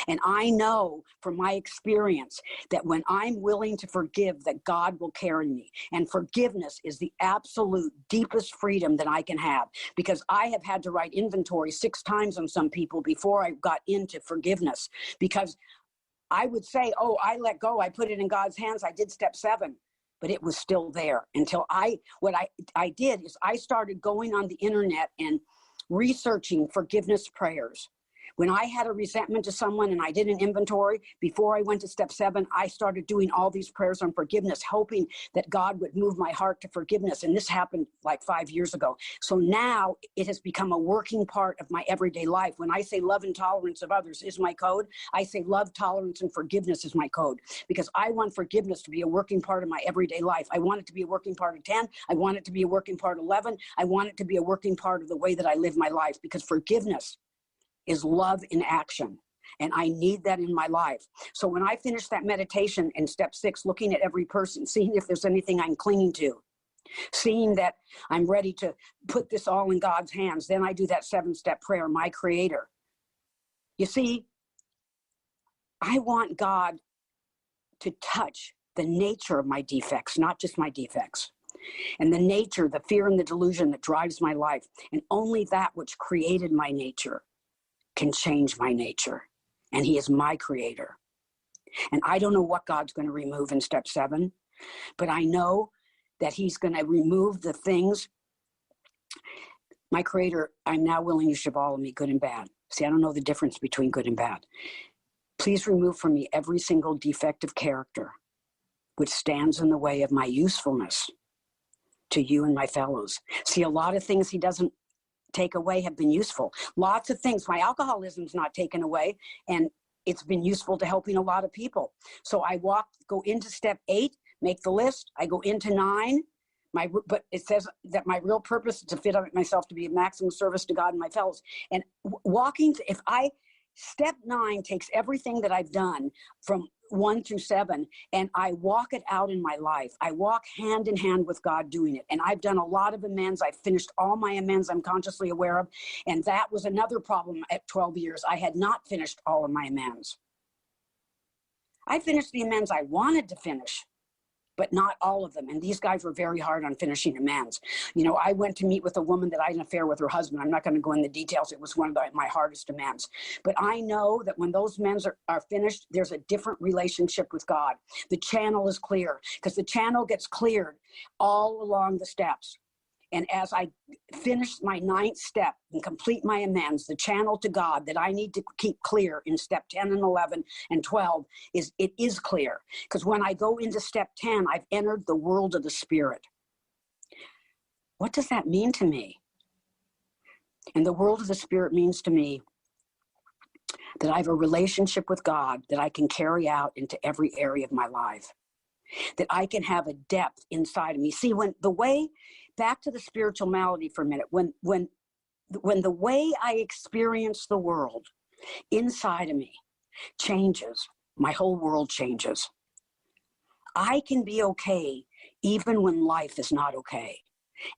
And I know from my experience that when I'm willing to forgive, that God will carry me. And forgiveness is the absolute deepest freedom that I can have, because I have had to write inventory 6 times on some people before I got into forgiveness, because I would say, oh, I let go. I put it in God's hands. I did step 7, but it was still there until what I did is I started going on the internet and researching forgiveness prayers. When I had a resentment to someone and I did an inventory, before I went to step 7, I started doing all these prayers on forgiveness, hoping that God would move my heart to forgiveness. And this happened like 5 years ago. So now it has become a working part of my everyday life. When I say love and tolerance of others is my code, I say love, tolerance, and forgiveness is my code, because I want forgiveness to be a working part of my everyday life. I want it to be a working part of 10. I want it to be a working part of 11. I want it to be a working part of the way that I live my life, because forgiveness is love in action. And I need that in my life. So when I finish that meditation in step 6, looking at every person, seeing if there's anything I'm clinging to, seeing that I'm ready to put this all in God's hands, then I do that 7-step prayer, my creator. You see, I want God to touch the nature of my defects, not just my defects, and the nature, the fear and the delusion that drives my life. And only that which created my nature can change my nature. And he is my creator. And I don't know what God's going to remove in step 7, but I know that he's going to remove the things. My creator, I'm now willing you should follow me, good and bad. See, I don't know the difference between good and bad. Please remove from me every single defective character which stands in the way of my usefulness to you and my fellows. See, a lot of things he doesn't take away have been useful. Lots of things. My alcoholism's not taken away, and it's been useful to helping a lot of people. So I go into step 8, make the list. I go into 9. But it says that my real purpose is to fit myself to be of maximum service to God and my fellows. And step 9 takes everything that I've done from 1 through 7, and I walk it out in my life. I walk hand in hand with God doing it. And I've done a lot of amends. I've finished all my amends I'm consciously aware of. And that was another problem at 12 years. I had not finished all of my amends. I finished the amends I wanted to finish, but not all of them. And these guys were very hard on finishing amends. You know, I went to meet with a woman that I had an affair with her husband. I'm not going to go into details. It was one of my hardest amends. But I know that when those amends are finished, there's a different relationship with God. The channel is clear, because the channel gets cleared all along the steps. And as I finish my 9th step and complete my amends, the channel to God that I need to keep clear in step 10 and 11 and 12 is clear. Because when I go into step 10, I've entered the world of the spirit. What does that mean to me? And the world of the spirit means to me that I have a relationship with God that I can carry out into every area of my life. That I can have a depth inside of me. See, back to the spiritual malady for a minute, when the way I experience the world inside of me changes, my whole world changes. I can be okay even when life is not okay.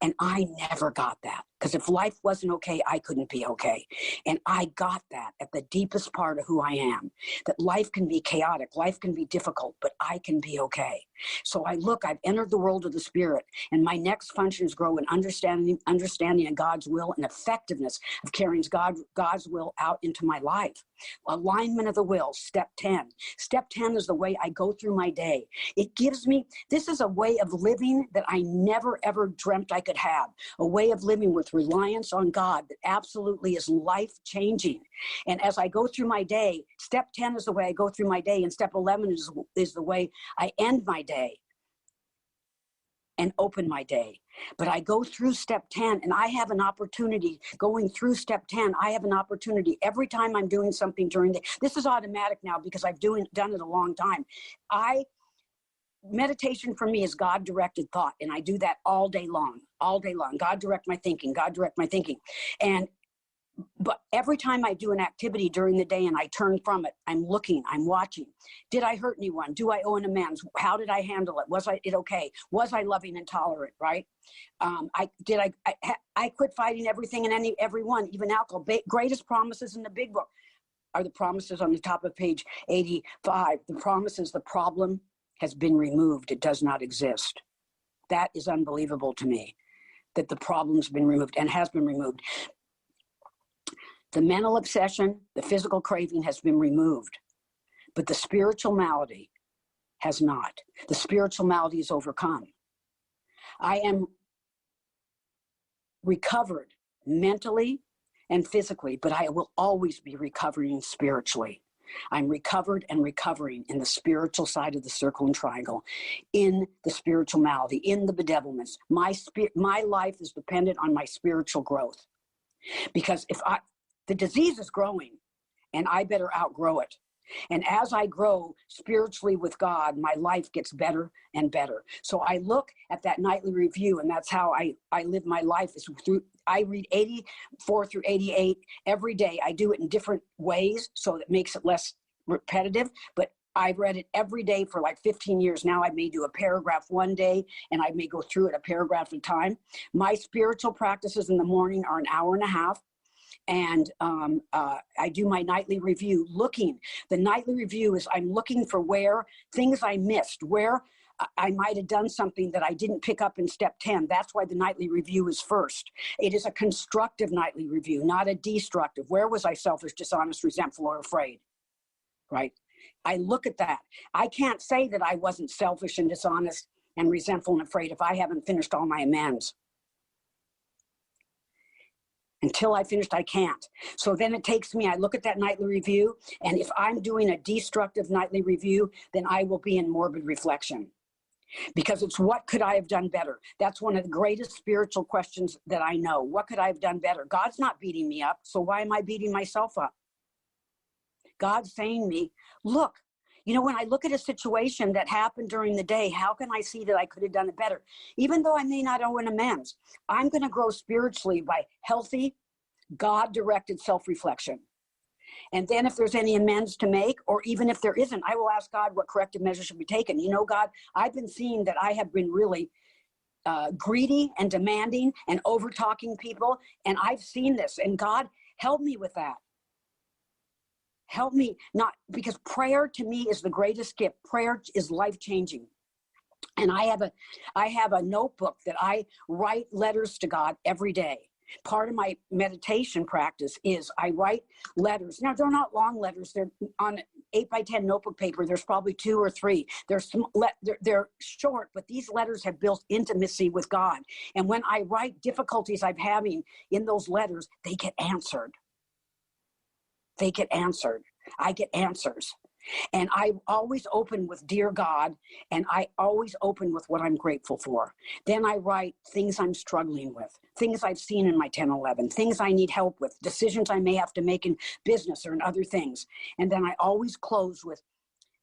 And I never got that. Because if life wasn't okay, I couldn't be okay. And I got that at the deepest part of who I am, that life can be chaotic, life can be difficult, but I can be okay. So I've entered the world of the spirit, and my next functions grow in understanding of God's will and effectiveness of carrying God's will out into my life. Alignment of the will, step 10. Step 10 is the way I go through my day. It gives me, this is a way of living that I never ever dreamt I could have, a way of living with reliance on God that absolutely is life-changing. And as I go through my day, step 10 is the way I go through my day, and step 11 is the way I end my day and open my day. But I go through step 10, and I have an opportunity going through step 10. I have an opportunity every time I'm doing something during the, this is automatic now because I've done it a long time. Meditation for me is God-directed thought, and I do that all day long. God direct my thinking, But every time I do an activity during the day and I turn from it, I'm looking, I'm watching. Did I hurt anyone? Do I owe an amends? How did I handle it? Was it okay? Was I loving and tolerant, right? I quit fighting everything and everyone, even alcohol. Greatest promises in the big book are the promises on the top of page 85. The promise is the problem has been removed. It does not exist. That is unbelievable to me, that the problem's been removed and has been removed. The mental obsession, the physical craving has been removed, but the spiritual malady has not. The spiritual malady is overcome. I am recovered mentally and physically, but I will always be recovering spiritually. I'm recovered and recovering in the spiritual side of the circle and triangle, in the spiritual malady, in the bedevilments. My life is dependent on my spiritual growth, because the disease is growing, and I better outgrow it. And as I grow spiritually with God, my life gets better and better. So I look at that nightly review, and that's how I live my life. I read 84 through 88 every day. I do it in different ways, so that makes it less repetitive. But I've read it every day for like 15 years now. I may do a paragraph one day, and I may go through it a paragraph at a time. My spiritual practices in the morning are an hour and a half. And I do my nightly review The nightly review is I'm looking for where things I missed, where I might have done something that I didn't pick up in step 10. That's why the nightly review is first. It is a constructive nightly review, not a destructive. Where was I selfish, dishonest, resentful, or afraid? Right? I look at that. I can't say that I wasn't selfish and dishonest and resentful and afraid if I haven't finished all my amends. Until I finished, I can't. So then it takes me, I look at that nightly review, and if I'm doing a destructive nightly review, then I will be in morbid reflection. Because it's what could I have done better? That's one of the greatest spiritual questions that I know. What could I have done better? God's not beating me up, so why am I beating myself up? God's saying to me, look, when I look at a situation that happened during the day, how can I see that I could have done it better? Even though I may not owe an amends, I'm going to grow spiritually by healthy, God-directed self-reflection. And then if there's any amends to make, or even if there isn't, I will ask God what corrective measures should be taken. God, I've been seeing that I have been really greedy and demanding and over-talking people, and I've seen this, and God, help me with that. Help me not, because prayer to me is the greatest gift. Prayer is life-changing. And I have a notebook that I write letters to God every day. Part of my meditation practice is I write letters. Now, they're not long letters. They're on 8x10 notebook paper. There's probably 2 or 3. They're short, but these letters have built intimacy with God. And when I write difficulties I'm having in those letters, they get answered. They get answered. I get answers. And I always open with dear God, and I always open with what I'm grateful for. Then I write things I'm struggling with, things I've seen in my 1011, things I need help with, decisions I may have to make in business or in other things. And then I always close with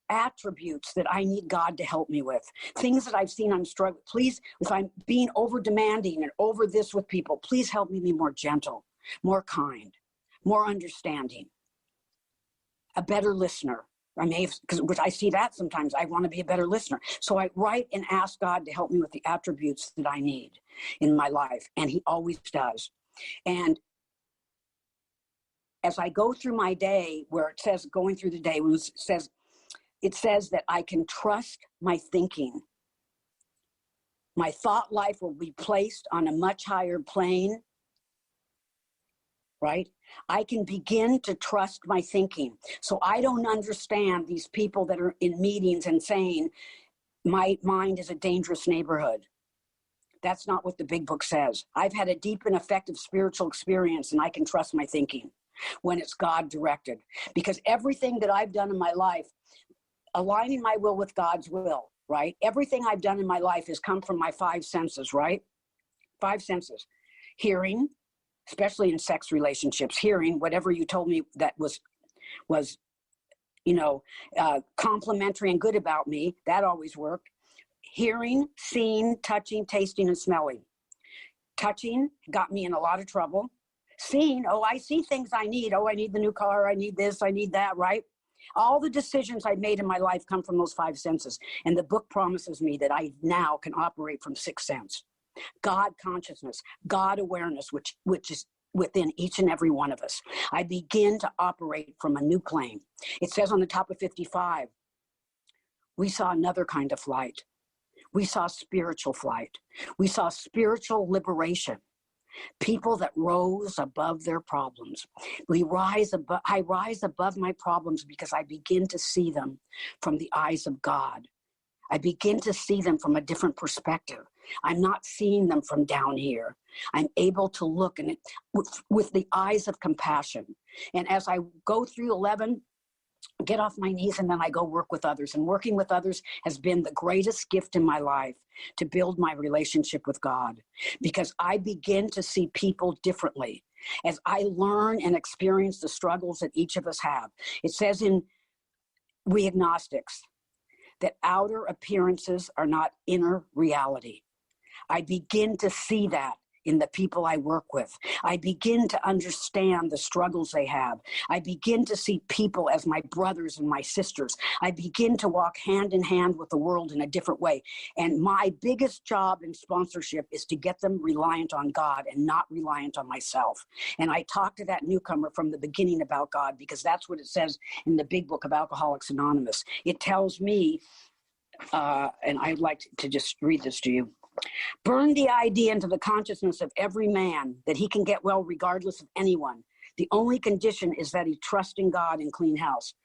attributes that I need God to help me with, things that I've seen I'm struggling. Please, if I'm being over demanding and over this with people, please help me be more gentle, more kind, more understanding, a better listener. Because I see that sometimes. I want to be a better listener. So I write and ask God to help me with the attributes that I need in my life. And he always does. And as I go through my day, where it says going through the day, it says that I can trust my thinking. My thought life will be placed on a much higher plane, right? I can begin to trust my thinking. So I don't understand these people that are in meetings and saying, my mind is a dangerous neighborhood. That's not what the Big Book says. I've had a deep and effective spiritual experience, and I can trust my thinking when it's God directed. Because everything that I've done in my life, aligning my will with God's will, right? Everything I've done in my life has come from my five senses, right? Five senses. Hearing, especially in sex relationships, hearing whatever you told me that was complimentary and good about me, that always worked. Hearing, seeing, touching, tasting, and smelling. Touching got me in a lot of trouble. Seeing, I see things I need. I need the new car. I need this. I need that, right? All the decisions I've made in my life come from those five senses. And the book promises me that I now can operate from sixth sense. God consciousness, God awareness, which is within each and every one of us. I begin to operate from a new plane. It says on the top of 55, we saw another kind of flight. We saw spiritual flight. We saw spiritual liberation. People that rose above their problems. I rise above my problems because I begin to see them from the eyes of God. I begin to see them from a different perspective. I'm not seeing them from down here. I'm able to look in it with the eyes of compassion. And as I go through 11, get off my knees, and then I go work with others. And working with others has been the greatest gift in my life to build my relationship with God, because I begin to see people differently as I learn and experience the struggles that each of us have. It says in We Agnostics that outer appearances are not inner reality. I begin to see that in the people I work with. I begin to understand the struggles they have. I begin to see people as my brothers and my sisters. I begin to walk hand in hand with the world in a different way. And my biggest job in sponsorship is to get them reliant on God and not reliant on myself. And I talk to that newcomer from the beginning about God, because that's what it says in the Big Book of Alcoholics Anonymous. It tells me, and I'd like to just read this to you. Burn the idea into the consciousness of every man that he can get well regardless of anyone. The only condition is that he trusts in God and clean house.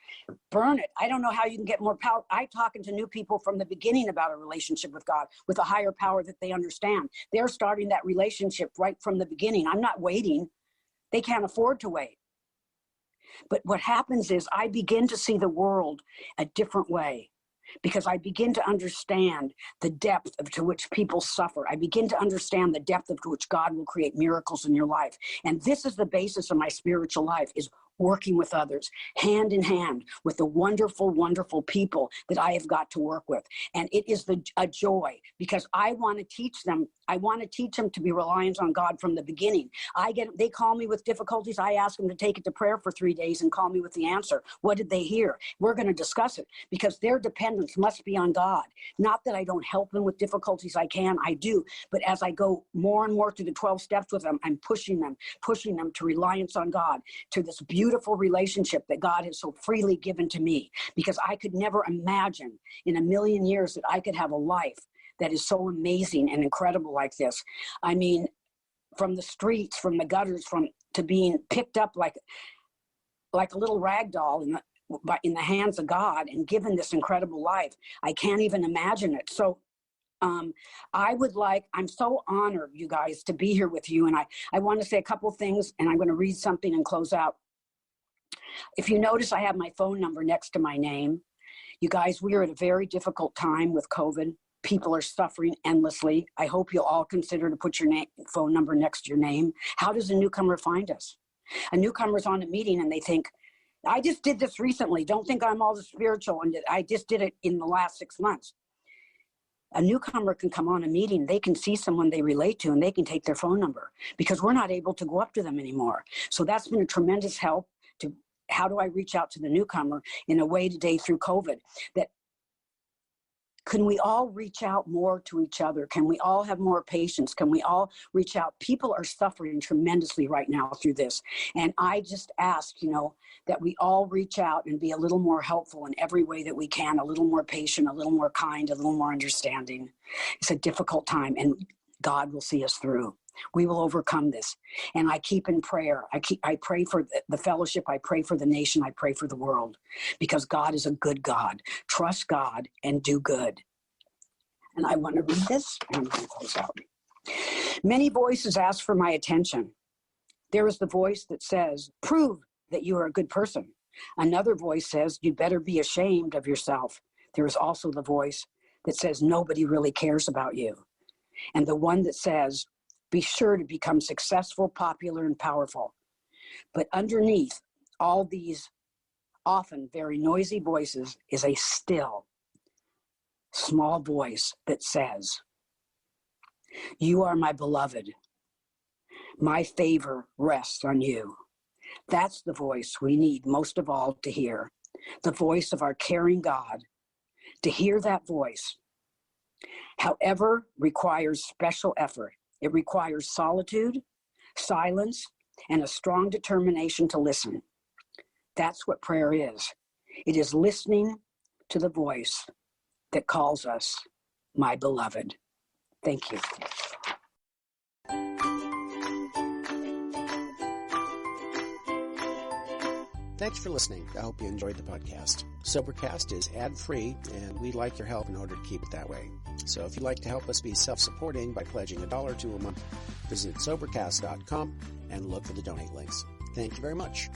Burn it. I don't know how you can get more power. I talking to new people from the beginning about a relationship with God, with a higher power that they understand. They're starting that relationship right from the beginning. I'm not waiting. They can't afford to wait. But what happens is I begin to see the world a different way, because I begin to understand the depth to which people suffer. I begin to understand the depth of to which God will create miracles in your life. And this is the basis of my spiritual life, is working with others, hand in hand with the wonderful, wonderful people that I have got to work with. And it is a joy, because I want to teach them. I want to teach them to be reliant on God from the beginning. They call me with difficulties. I ask them to take it to prayer for 3 days and call me with the answer. What did they hear? We're going to discuss it, because their dependence must be on God. Not that I don't help them with difficulties. I do. But as I go more and more through the 12 steps with them, I'm pushing them to reliance on God, to this beautiful relationship that God has so freely given to me, because I could never imagine in a million years that I could have a life that is so amazing and incredible like this. I mean, from the streets, from the gutters, to being picked up like a little rag doll in the hands of God and given this incredible life. I can't even imagine it. So I'm so honored, you guys, to be here with you. And I want to say a couple things, and I'm going to read something and close out. If you notice, I have my phone number next to my name. You guys, we are at a very difficult time with COVID. People are suffering endlessly. I hope you'll all consider to put your phone number next to your name. How does a newcomer find us? A newcomer's on a meeting and they think, I just did this recently. Don't think I'm all the spiritual, and I just did it in the last 6 months. A newcomer can come on a meeting, they can see someone they relate to, and they can take their phone number, because we're not able to go up to them anymore. So that's been a tremendous help to how do I reach out to the newcomer in a way today through COVID, that Can we all reach out more to each other? Can we all have more patience? Can we all reach out? People are suffering tremendously right now through this. And I just ask, that we all reach out and be a little more helpful in every way that we can, a little more patient, a little more kind, a little more understanding. It's a difficult time, and God will see us through. We will overcome this. And I keep in prayer. I pray for the fellowship. I pray for the nation. I pray for the world, because God is a good God. Trust God and do good. And I want to read this, and I'm going to close out. Many voices ask for my attention. There is the voice that says, prove that you are a good person. Another voice says, you'd better be ashamed of yourself. There is also the voice that says, nobody really cares about you. And the one that says, be sure to become successful, popular, and powerful. But underneath all these often very noisy voices is a still, small voice that says, you are my beloved. My favor rests on you. That's the voice we need most of all to hear, the voice of our caring God. To hear that voice, however, requires special effort. It requires solitude, silence, and a strong determination to listen. That's what prayer is. It is listening to the voice that calls us my beloved. Thank you. Thanks for listening. I hope you enjoyed the podcast. Sobercast is ad-free, and we'd like your help in order to keep it that way. So if you'd like to help us be self-supporting by pledging $1 or $2 a month, visit Sobercast.com and look for the donate links. Thank you very much.